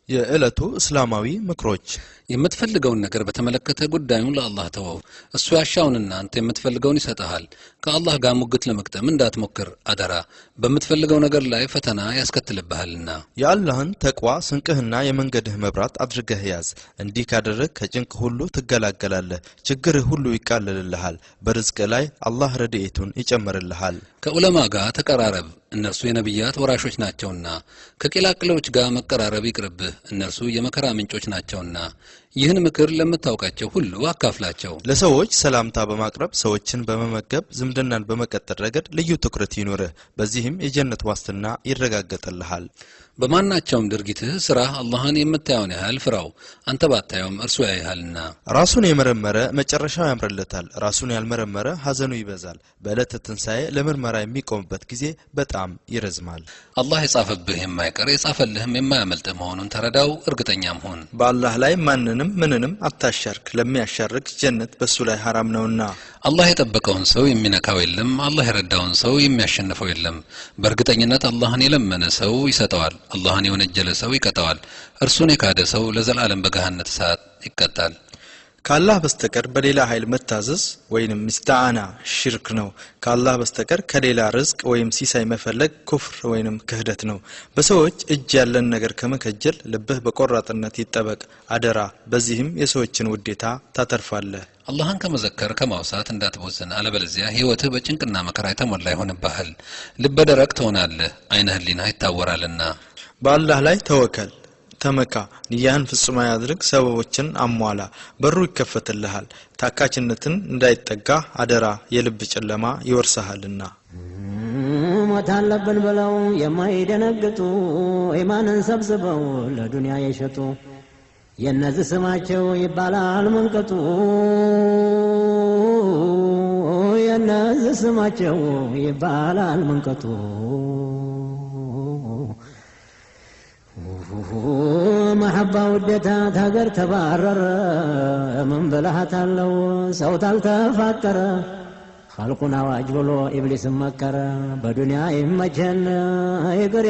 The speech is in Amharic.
የዕለቱ እስላማዊ ምክሮች የምትፈልገውን ነገር በተመለከተ ጉዳዩን ለአላህ ተወው እሱ ያሻውንና አንተ የምትፈልገውን ይሰጣል ከአላህ ጋር ሙግት ለመክተም እንዳትሞክር አደራ በምትፈልገው ነገር ላይ ፈተና ያስከትልብሃልና የአላህን ተቅዋ ስንቅህና የመንገድህ መብራት አድርገህ ያዝ እንዲህ ካደረግ ከጭንቅ ሁሉ ትገላገላለህ ችግርህ ሁሉ ይቃለልልሃል በርዝቅ ላይ አላህ ረድኤቱን ይጨምርልሃል ከዑለማ ጋር ተቀራረብ እነርሱ የነብያት ወራሾች ናቸውና ከቂላቅሎች ጋር መቀራረብ ይቅርብህ እነርሱ የመከራ ምንጮች ናቸውና ይህን ምክር ለምታውቃቸው ሁሉ አካፍላቸው ለሰዎች ሰላምታ በማቅረብ ሰዎችን በመመገብ ዝምድናን በመቀጠል ረገድ ልዩ ትኩረት ይኖርህ በዚህም የጀነት ዋስትና ይረጋገጥልሃል በማናቸውም ድርጊትህ ስራ አላህን የምታየውን ያህል ፍራው አንተ ባታየውም እርሱ ያይሃልና ራሱን የመረመረ መጨረሻው ያምርለታል ራሱን ያልመረመረ ሐዘኑ ይበዛል በዕለተ ትንሣኤ ለምርመራ የሚቆምበት ጊዜ በጣም ይረዝማል አላህ የጻፈብህ የማይቀር የጻፈልህም የማያመልጥ መሆኑን ተረዳው እርግጠኛም ሁን በአላህ ላይ ማንንም ምንንም አታሻርክ ለሚያሻርክ ጀነት በሱ ላይ حرام ነውና አላህ የጠበቀውን ሰው የሚነካው የለም አላህ የረዳውን ሰው የሚያሸንፈው የለም በእርግጠኝነት አላህን የለመነ ሰው ይሰጠዋል አላህን የወነጀለ ሰው ይቀጣዋል እርሱን የካደ ሰው ለዘላለም በገሃነም እሳት ይቀጣል ከአላህ በስተቀር በሌላ ኃይል መታዘዝ ወይንም ኢስቲዓና ሽርክ ነው ከአላህ በስተቀር ከሌላ ርዝቅ ወይም ሲሳይ መፈለግ ኩፍር ወይንም ክህደት ነው በሰዎች እጅ ያለን ነገር ከመከጀል ልብህ በቆራጥነት ይጠበቅ አደራ በዚህም የሰዎችን ውዴታ ታተርፋለህ አላህን ከመዘከር ከማውሳት እንዳትቦዘን አለበለዚያ ህይወትህ በጭንቅና መከራ የተሞላ ይሆንብሃል ልበ ደረቅ ትሆናለህ አይነ ህሊና ይታወራልና በአላህ ላይ ተወከል ተመካ ንያን ፍጹም ያድርግ ሰበቦችን አሟላ በሩ ይከፈትልሃል ታካችነትን እንዳይጠጋ አደራ የልብ ጨለማ ይወርሳልና ሞት አለብን ብለው የማይደነግጡ ኢማንን ሰብስበው ለዱንያ የሸጡ የነዚህ ስማቸው ይባላል መንቀጡ የነዚህ ስማቸው ይባላል መንቀጡ محبة ودتا تاجر تبارر من بلهت اللو صوت التفكر خلقنا واجبلو إبليس مكر بدنيا إمجن يقر